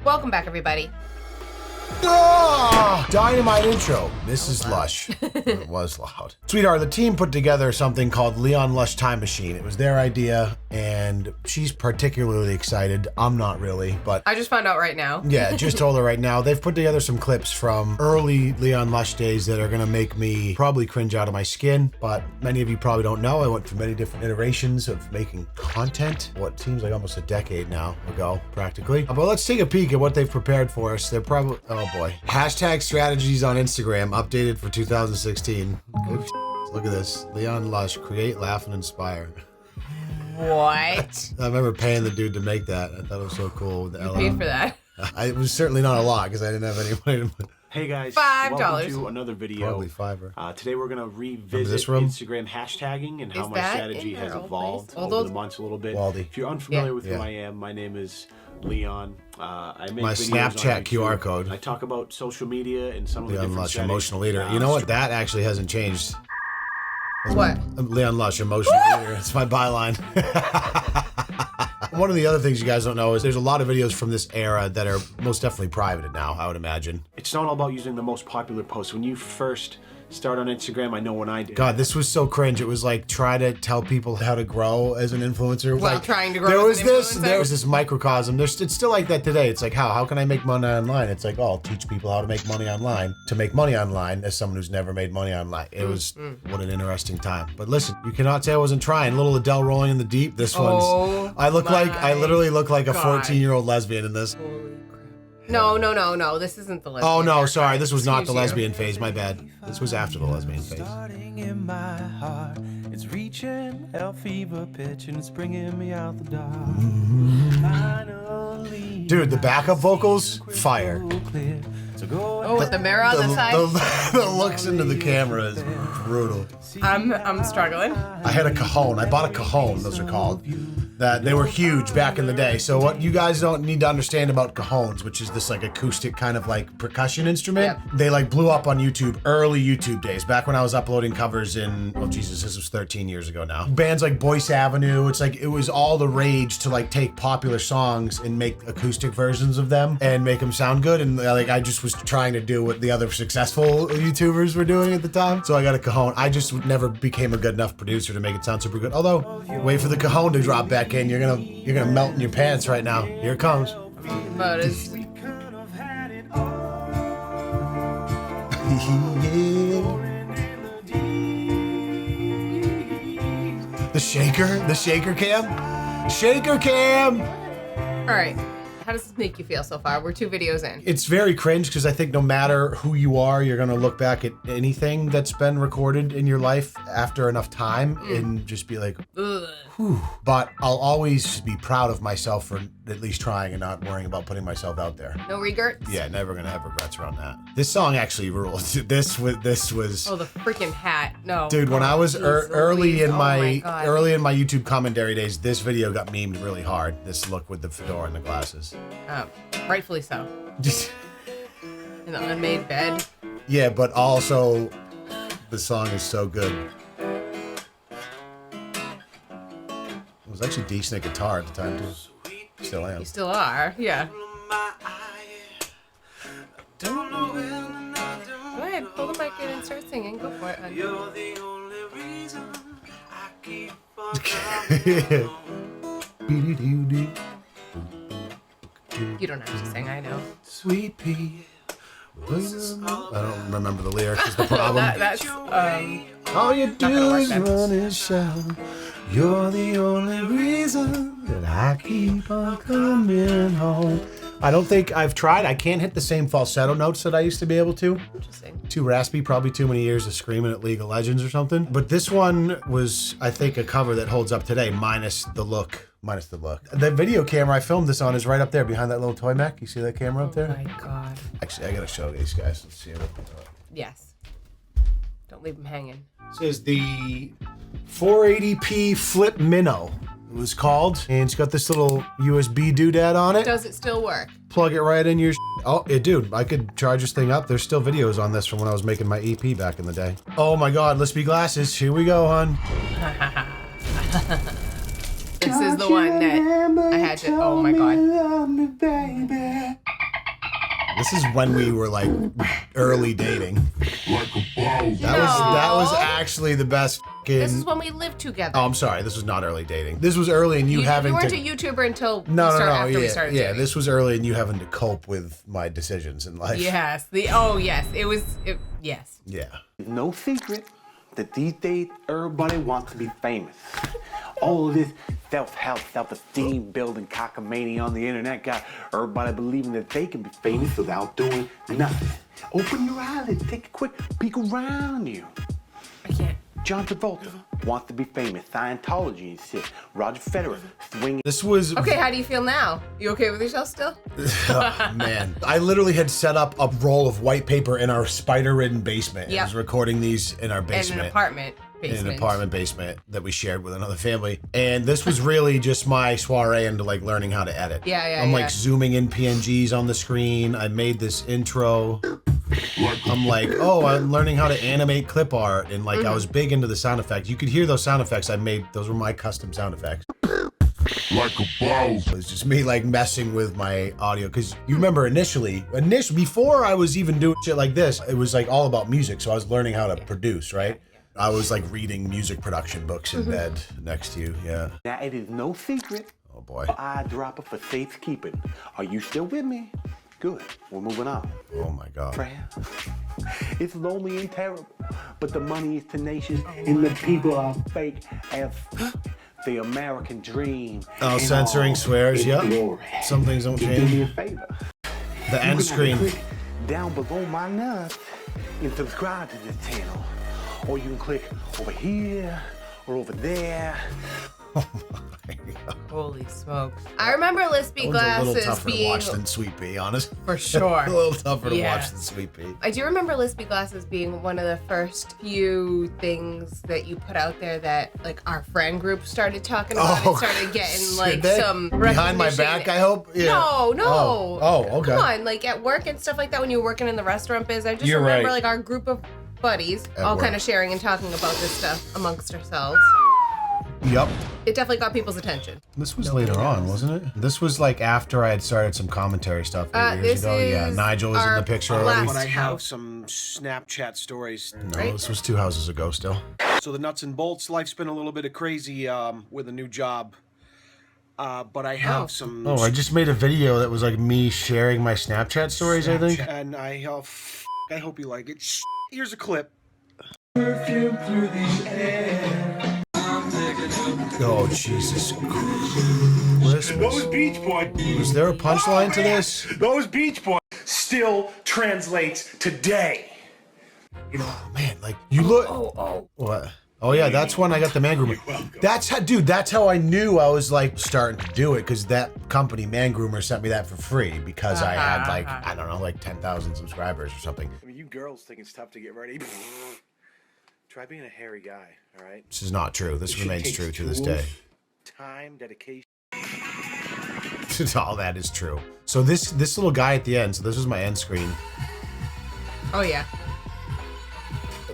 Welcome back, everybody. Oh, dynamite intro. This is Lush. It was loud. Sweetheart, the team put together something called Leon Lush Time Machine. It was their idea, and she's particularly excited. I'm not really, but... I just found out right now. Yeah, just told her right now. They've put together some clips from early Leon Lush days that are gonna make me probably cringe out of my skin, but many of you probably don't know. I went through many different iterations of making content, what seems like almost a decade now ago, practically. But let's take a peek at what they've prepared for us. They're probably... Oh boy. Hashtag strategies on Instagram, updated for 2016. Look at this. Leon Lush, create, laugh, and inspire. What? I remember paying the dude to make that. I thought it was so cool. With the You paid for that? It was certainly not a lot because I didn't have any money to... Hey guys, $5. welcome to another video. Probably $5. Today we're gonna revisit Instagram hashtagging and how my strategy has evolved over the months a little bit. Waldy. If you're unfamiliar with who I am, my name is Leon. I make My videos Snapchat on QR YouTube. code. I talk about social media and some of the Leon different Lush, settings. emotional leader. You know what? That actually hasn't changed. What? Leon Lush, emotional leader. It's my byline. One of the other things you guys don't know is there's a lot of videos from this era that are most definitely privated now, I would imagine. It's not all about using the most popular posts. When you first start on Instagram, I know when I did. God, this was so cringe. It was like try to tell people how to grow as an influencer. While Like, trying to grow there as was an this, influencer? there was this microcosm. It's still like that today. It's like how can I make money online? It's like, oh, I'll teach people how to make money online. To make money online as someone who's never made money online. It was what an interesting time. But listen, you cannot say I wasn't trying. Little Adele rolling in the deep. This one's I literally look like a 14-year-old lesbian in this. No. This isn't the lesbian. Oh no, haircut. sorry. This was not the Excuse you. lesbian phase. My bad. This was after the lesbian phase. Starting in my heart, it's reaching hell fever pitch and it's bringing me out the dark. Finally, Dude, the backup vocals, fire. clear. So go Oh, with the mirror on the side? The looks into the camera is brutal. I'm struggling. I had a cajon. I bought a cajon, those are called. That they were huge back in the day. So what you guys don't need to understand about cajones, which is this like acoustic kind of like percussion instrument, they like blew up on YouTube, early YouTube days, back when I was uploading covers in, oh Jesus, this was 13 years ago now. Bands like Boyce Avenue, it's like, it was all the rage to like take popular songs and make acoustic versions of them and make them sound good. And like, I just was trying to do what the other successful YouTubers were doing at the time. So I got a cajon. I just never became a good enough producer to make it sound super good. Although, wait for the cajon to drop back in. You're gonna melt in your pants right now. Here it comes. But it's, The shaker cam. all right. How does this make you feel so far? We're 2 videos in. It's very cringe because I think no matter who you are, you're gonna look back at anything that's been recorded in your life after enough time and just be like, Ugh. whew. But I'll always be proud of myself for at least trying and not worrying about putting myself out there. No regrets? Yeah, never gonna have regrets around that. This song actually ruled. This was. Oh, the freaking hat. No. Dude, when I was Jeez early in Louise. Oh my God. YouTube commentary days, this video got memed really hard. This look with the fedora and the glasses. Rightfully so. In the unmade bed. Yeah, but also the song is so good. It was actually decent at guitar at the time too. Still am. You still are. Yeah. Go ahead. Pull the mic in and start singing. Go for it, honey. You're the only reason I keep You don't have to sing. I know. Sweet pea. I don't remember the lyrics. Is the problem? That's All you gonna do work is then. run and shout. You're the only reason that I keep on coming home. I don't think I've tried. I can't hit the same falsetto notes that I used to be able to. interesting. Too raspy, probably too many years of screaming at League of Legends or something. But this one was, I think, a cover that holds up today, minus the look. The video camera I filmed this on is right up there behind that little toy mech. You see that camera up Oh there? my God. Actually, I gotta show these guys. Let's see. Yes. Don't leave them hanging. This is the 480p Flip Minnow. It was called, and it's got this little USB doodad on it. Does it still work? Plug it right in your Oh, dude, I could charge this thing up. There's still videos on this from when I was making my EP back in the day. Oh my God, let's be glasses. Here we go, hon. This is the one that I had to, oh my God. This is when we were like early dating. That was actually the best. This is when we lived together. Oh, I'm sorry. This was not early dating. This was early and you having to. You weren't a YouTuber until after we started dating. this was early and you having to cope with my decisions in life. Yes. Yes. Yeah. No secret that these days everybody wants to be famous. All of this self-help, self-esteem building cockamamie on the internet got everybody believing that they can be famous without doing nothing. Open your eyes and take a quick peek around you. I can't. John Travolta wants to be famous. Scientology and shit. Roger Federer swinging. This was... Okay, how do you feel now? You okay with yourself still? Oh, man. I literally had set up a roll of white paper in our spider-ridden basement. Yep. I was recording these in our basement. In an apartment basement. In an apartment basement that we shared with another family. And this was really just my soiree into like learning how to edit. I'm like zooming in PNGs on the screen. I made this intro. I'm like, oh, I'm learning how to animate clip art. And like, I was big into the sound effects. You could hear those sound effects I made. Those were my custom sound effects. Like a boss. It was just me like messing with my audio. Cause you remember initially, before I was even doing shit like this, it was like all about music. So I was learning how to produce, right? I was like reading music production books in bed next to you, yeah. Now it is no secret. Oh boy. Eyedropper for safekeeping. Are you still with me? Good, we're moving on. Oh my God. Friend, it's lonely and terrible, but the money is tenacious and the people are fake as the American dream. Oh, censoring swears, yep. Some things don't change. Do me a favor. The end screen. Click down below my nuts and subscribe to this channel. Or you can click over here or over there. Oh my God. Holy smokes. I remember Lispy A glasses little tougher being... to watch than Sweet Pea, honest. For sure. A little tougher to watch than Sweet Pea. I do remember Lispy glasses being one of the first few things that you put out there that like our friend group started talking about and started getting like some behind my back, I hope? Yeah. No. Oh, okay. Come on, like at work and stuff like that when you're working in the restaurant biz, I just remember like our group of buddies all kind of sharing and talking about this stuff amongst ourselves. Yep. It definitely got people's attention. This was later on, wasn't it? This was like after I had started some commentary stuff 8 years ago. Yeah, Nigel was in the picture already. But I have some Snapchat stories. No, this was 2 houses ago still. So the nuts and bolts, life's been a little bit of crazy with a new job. But I have some... Oh, I just made a video that was like me sharing my Snapchat stories, I think. And I hope you like it. Here's a clip. Perfume through the air. Oh, Jesus Christmas. Those Beach Boys. Was there a punchline to this? Those Beach Boys still translates today. Oh, man, like, you look... What? Oh, yeah, that's when I got the Man Groomer. That's how I knew I was, like, starting to do it, because that company, Man Groomer, sent me that for free, because I had, like, I don't know, like 10,000 subscribers or something. I mean, you girls think it's tough to get ready. Try being a hairy guy, all right? This is not true. This remains true to this day. Time, dedication. All that is true. So this little guy at the end, so this is my end screen. Oh, yeah.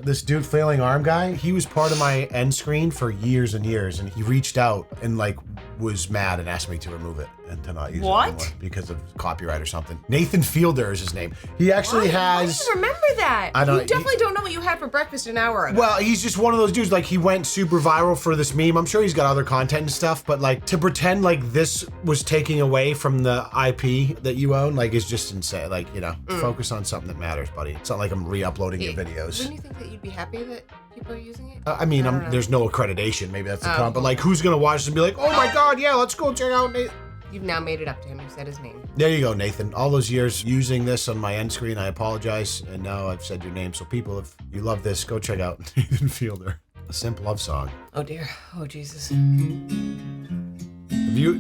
This dude, flailing arm guy, he was part of my end screen for years and years, and he reached out and like was mad and asked me to remove it and to not use it anymore because of copyright or something. Nathan Fielder is his name. He actually has... I don't remember that. You definitely don't know what you had for breakfast an hour ago. Well, he's just one of those dudes, like he went super viral for this meme. I'm sure he's got other content and stuff, but like to pretend like this was taking away from the IP that you own, like is just insane. Like, you know, focus on something that matters, buddy. It's not like I'm re-uploading your videos. Wouldn't you think that you'd be happy that people are using it? I mean, there's no accreditation. Maybe that's the problem. But like, who's gonna watch this and be like, oh my God, yeah, let's go check out Nathan. You've now made it up to him. You said his name. There you go, Nathan. All those years using this on my end screen, I apologize. And now I've said your name. So people, if you love this, go check out Nathan Fielder. A Simp Love Song. Oh dear. Oh Jesus.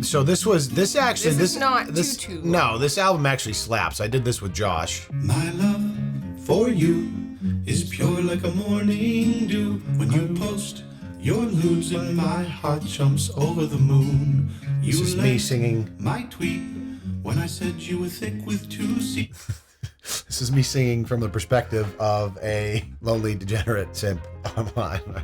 So this is not too. No, this album actually slaps. I did this with Josh. My love for you is pure like a morning dew. When you post your nudes and my heart jumps over the moon. This is me singing my tweet when I said you were thick with 2 C's. This is me singing from the perspective of a lonely degenerate simp online.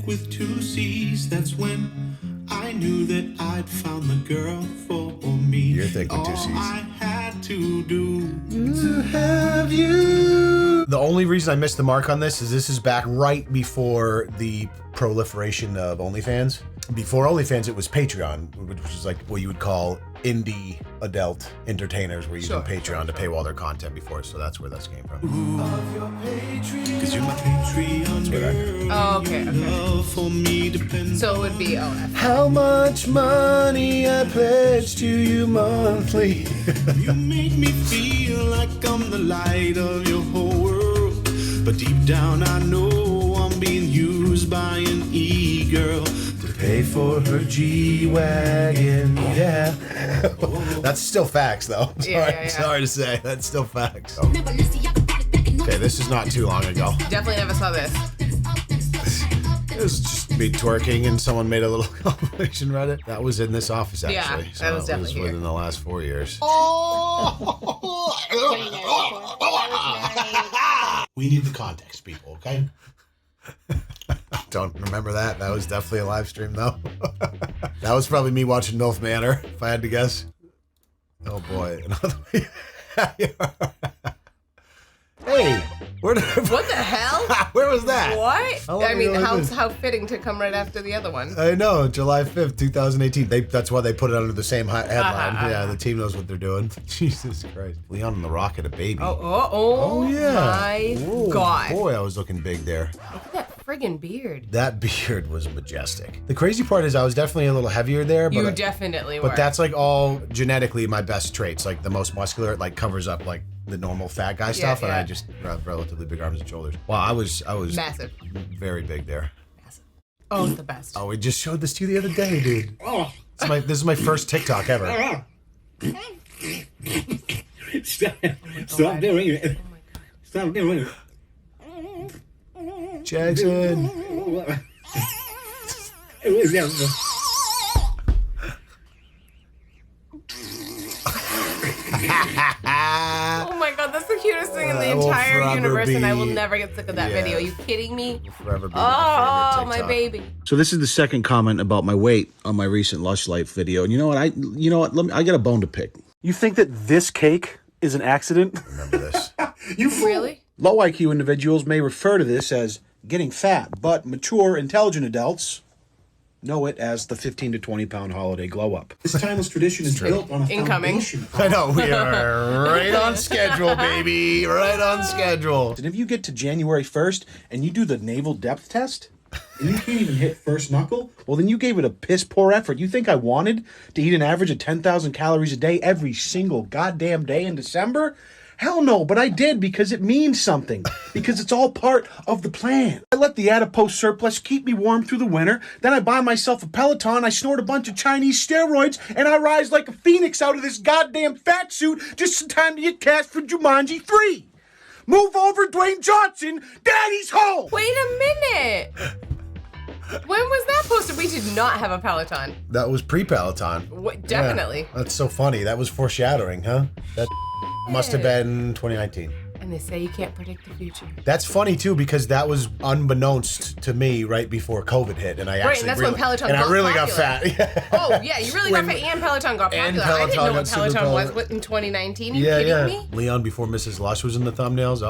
With 2 C's, that's when I knew that I'd found the girl for me. You're thick with 2 C's. All I had to do to have you. The only reason I missed the mark on this is back right before the proliferation of OnlyFans. Before OnlyFans, it was Patreon, which was like what you would call indie adult entertainers were using Patreon to paywall their content before, so that's where this came from. Because you're my Patreon girl. Oh, okay. Love for me depends. So it would be OF. How much money I pledge to you monthly. You make me feel like I'm the light of your whole world. But deep down I know I'm being used by an e-girl to Pay for her G-Wagon, yeah. That's still facts, though. Sorry to say, that's still facts. Okay, this is not too long ago. Definitely never saw this. It was just me twerking and someone made a little compilation Reddit. That was in this office, actually. Yeah, that was definitely here. Within the last 4 years. We need the context, people, okay? Don't remember that. That was definitely a live stream, though. That was probably me watching MILF Manor, if I had to guess. Oh, boy. Hey, what the hell? Where was that? What? I mean, how fitting to come right after the other one. I know, July 5th, 2018. That's why they put it under the same headline. Yeah, the team knows what they're doing. Jesus Christ. Leon and the Rock had a baby. Oh yeah. My God. Boy, I was looking big there. Look at that friggin' beard. That beard was majestic. The crazy part is I was definitely a little heavier there. But you definitely were. But that's like all genetically my best traits. Like the most muscular, it like covers up like the normal fat guy stuff, and I just have relatively big arms and shoulders. Wow, I was massive, very big there. Massive. Oh, the best. Oh, we just showed this to you the other day, dude. This is my first TikTok ever. Stop doing it. Stop doing it. Jackson. Oh my God, that's the cutest thing in the entire universe, and I will never get sick of that video. Are you kidding me? Forever be my favorite TikTok. My baby. So this is the second comment about my weight on my recent Lush Life video, and you know what? I got a bone to pick. You think that this cake is an accident? Remember this? You fool. Really? Low IQ individuals may refer to this as getting fat, but mature, intelligent adults know it as the 15 to 20 pound holiday glow up. This timeless tradition is built on a foundation. I know, we are right on schedule, baby. Right on schedule. And if you get to January 1st and you do the naval depth test, and you can't even hit first knuckle, well, then you gave it a piss poor effort. You think I wanted to eat an average of 10,000 calories a day every single goddamn day in December? Hell no, but I did because it means something. Because it's all part of the plan. I let the adipose surplus keep me warm through the winter. Then I buy myself a Peloton, I snort a bunch of Chinese steroids, and I rise like a phoenix out of this goddamn fat suit just in time to get cast for Jumanji 3. Move over, Dwayne Johnson. Daddy's home. Wait a minute. When was that posted? We did not have a Peloton. That was pre-Peloton. Definitely. Yeah, that's so funny. That was foreshadowing, huh? That must have been 2019. And they say you can't predict the future. That's funny too, because that was unbeknownst to me right before COVID hit, and I actually when Peloton got got fat. Oh yeah, you really got fat, and Peloton got popular. I didn't know what Peloton was in 2019. Are you kidding me? Leon before Mrs. Lush was in the thumbnails.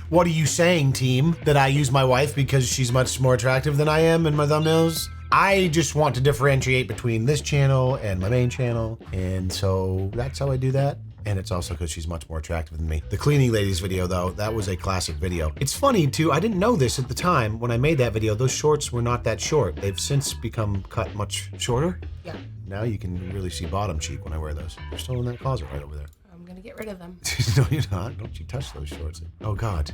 What are you saying, team? That I use my wife because she's much more attractive than I am in my thumbnails? I just want to differentiate between this channel and my main channel, and so that's how I do that. And it's also because she's much more attractive than me. The cleaning ladies video, though, that was a classic video. It's funny, too, I didn't know this at the time when I made that video. Those shorts were not that short. They've since become cut much shorter. Yeah. Now you can really see bottom cheek when I wear those. They're still in that closet right over there. I'm gonna get rid of them. No, you're not. Don't you touch those shorts. Oh, God.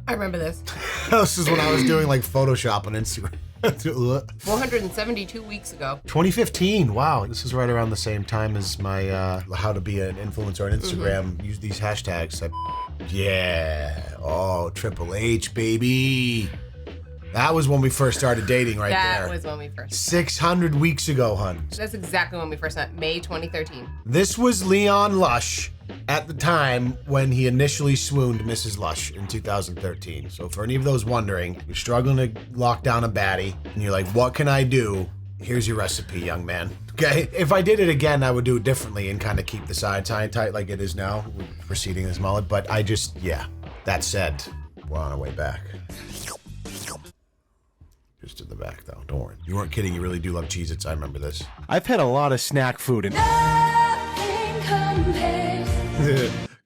I remember this. This is when I was doing, like, Photoshop on Instagram. 472 weeks ago. 2015. Wow. This is right around the same time as my how to be an influencer on Instagram. Use these hashtags. Yeah. Oh, Triple H, baby. That was when we first started dating there. That was when we first 600 weeks ago, hun. That's exactly when we first met, May 2013. This was Leon Lush at the time when he initially swooned Mrs. Lush in 2013. So for any of those wondering, you're struggling to lock down a baddie, and you're like, what can I do? Here's your recipe, young man. Okay? If I did it again, I would do it differently and kind of keep the sides high and tight like it is now, preceding this mullet. But I just, yeah. That said, we're on our way back. Just to the back, though. Don't worry. You weren't kidding. You really do love Cheez-Its. I remember this. I've had a lot of snack food and...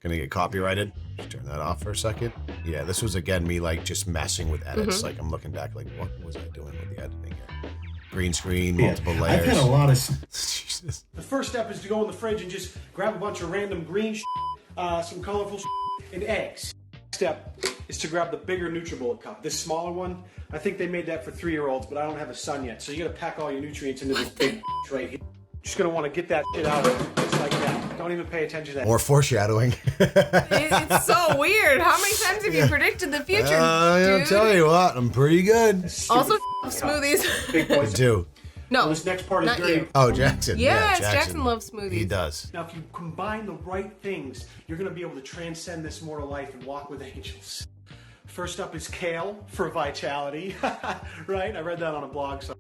Gonna get copyrighted. Just turn that off for a second. Yeah, this was, again, me, like, just messing with edits. Like, I'm looking back, like, what was I doing with the editing here? Green screen, multiple layers. I've had a lot of... Jesus. The first step is to go in the fridge and just grab a bunch of random green some colorful and eggs. Step is to grab the bigger NutriBullet cup. This smaller one, I think they made that for 3-year-olds, but I don't have a son yet. So you gotta pack all your nutrients into this big right here. Just gonna wanna get that shit out of it, just like that. Don't even pay attention to that. More foreshadowing. It's so weird. How many times have you predicted the future, I'll tell you what, I'm pretty good. Also, smoothies. Big boys. Do. No, Well, this next part is not very... you. Oh, Jackson. Yes, Jackson loves smoothies. He does. Now, if you combine the right things, you're gonna be able to transcend this mortal life and walk with angels. First up is kale for vitality, right? I read that on a blog. So.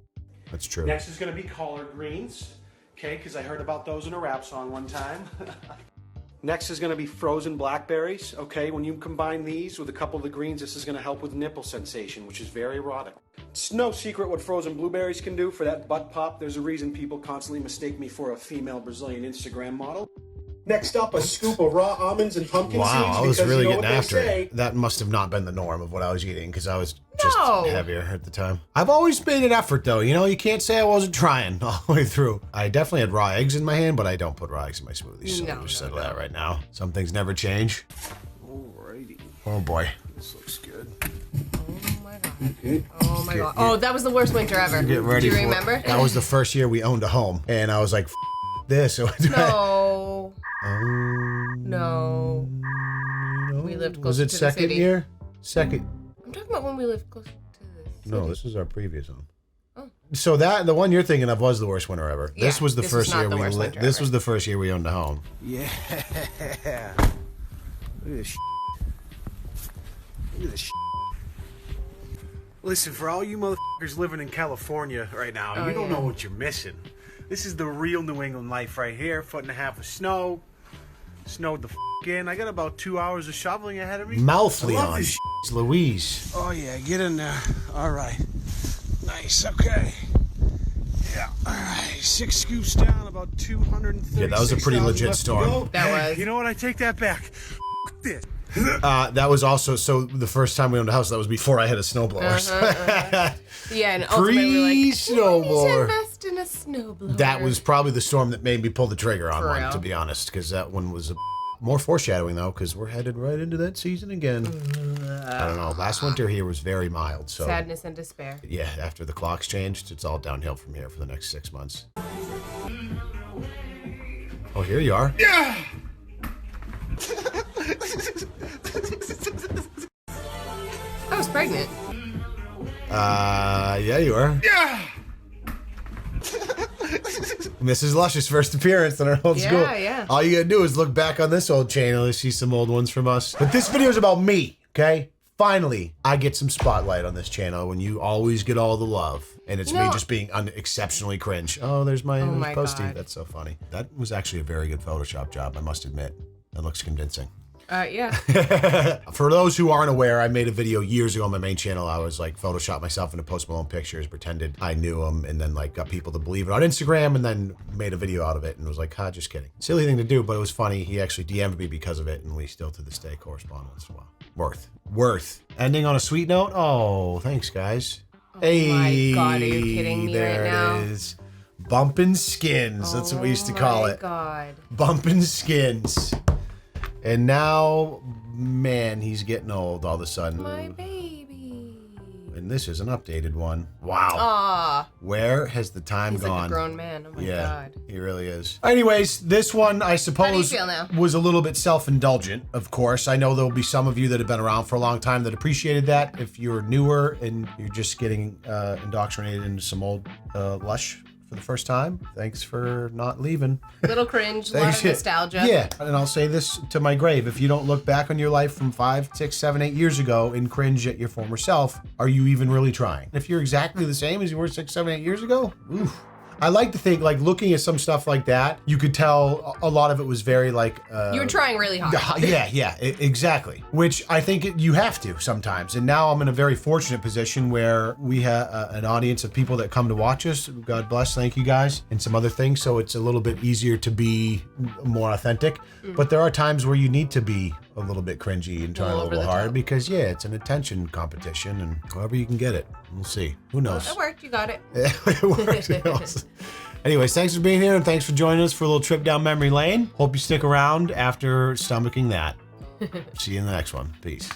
That's true. Next is gonna be collard greens, okay? Because I heard about those in a rap song one time. Next is gonna be frozen blackberries, okay? When you combine these with a couple of the greens, this is gonna help with nipple sensation, which is very erotic. It's no secret what frozen blueberries can do for that butt pop. There's a reason people constantly mistake me for a female Brazilian Instagram model. Next up, a scoop of raw almonds and pumpkin seeds. Wow, I was because really you know getting what after they say. it. That must have not been the norm of what I was eating because I was just No. heavier at the time. I've always made an effort though. You know, you can't say I wasn't trying all the way through. I definitely had raw eggs in my hand, but I don't put raw eggs in my smoothies. So No, we'll just no, settle that right now. Some things never change. Alrighty. Oh boy. This looks good. Oh my god. Oh my god. Oh, that was the worst winter ever. Get ready Do you for it. remember? That was the first year we owned a home, and I was like, F this. No. No. We lived close Was to it the second city. year? Second. I'm talking about when we lived close to the city. No, this was our previous home. Oh. So the one you're thinking of was the worst winter ever. Yeah, this was the this first was not year the we worst winter This ever. was the first year we owned a home. Yeah. Look at this. Look at this. Listen, for all you motherfuckers living in California right now, you don't know what you're missing. This is the real New England life right here. 1.5 feet of snow. Snowed the in. I got about 2 hours of shoveling ahead of me. Mouth, I love Leon. this It's Louise. Oh yeah, get in there. All right. Nice, okay. Yeah, all right. 6 scoops down, about 230. Yeah, that was a pretty legit storm. That was. You know what? I take that back. F this. That was also, so the first time we owned a house, that was before I had a snowblower. Yeah, and ultimately we were like, Pre-snowblower. invest in a snowblower. That was probably the storm that made me pull the trigger on For one, real. to be honest, because that one was more foreshadowing, though, because we're headed right into that season again. I don't know. Last winter here was very mild, so... Sadness and despair. Yeah, after the clocks changed, it's all downhill from here for the next 6 months. Oh, here you are. Yeah. I was pregnant. Yeah, you are. Yeah. Mrs. Lush's first appearance in our old school. Yeah. All you gotta do is look back on this old channel and see some old ones from us. But this video is about me, okay? Finally, I get some spotlight on this channel when you always get all the love. And it's me just being exceptionally cringe. Oh, there's my postie. God. That's so funny. That was actually a very good Photoshop job, I must admit. That looks convincing. Yeah. For those who aren't aware, I made a video years ago on my main channel. I was like Photoshop myself into Post Malone pictures, pretended I knew him, and then like got people to believe it on Instagram, and then made a video out of it and was like, just kidding. Silly thing to do, but it was funny. He actually DM'd me because of it, and we still to this day correspond once in a while. Worth. Ending on a sweet note. Oh, thanks guys. Oh my God, are you kidding me there right now? It is. Bumpin' skins. That's what we used to call it. Oh my God. Bumpin' skins. And now, man, he's getting old all of a sudden. My baby. And this is an updated one. Wow. Aw. Where has the time He's gone? like a grown man. Oh my God. He really is. Anyways, this one, I suppose, feel now? was a little bit self-indulgent, of course. I know there'll be some of you that have been around for a long time that appreciated that. If you're newer and you're just getting indoctrinated into some old Lush for the first time, thanks for not leaving. Little cringe, a lot of nostalgia. Yeah, and I'll say this to my grave. If you don't look back on your life from 5, 6, 7, 8 years ago and cringe at your former self, are you even really trying? If you're exactly the same as you were 6, 7, 8 years ago, oof. I like to think, like, looking at some stuff like that, you could tell a lot of it was very, like... you were trying really hard. Yeah, exactly. Which I think you have to sometimes. And now I'm in a very fortunate position where we have an audience of people that come to watch us. God bless, thank you guys, and some other things. So it's a little bit easier to be more authentic. But there are times where you need to be a little bit cringy and try a little hard because, it's an attention competition, and however you can get it, we'll see. Who knows? Well, it worked. You got it. It worked. Anyways, thanks for being here, and thanks for joining us for a little trip down memory lane. Hope you stick around after stomaching that. See you in the next one. Peace.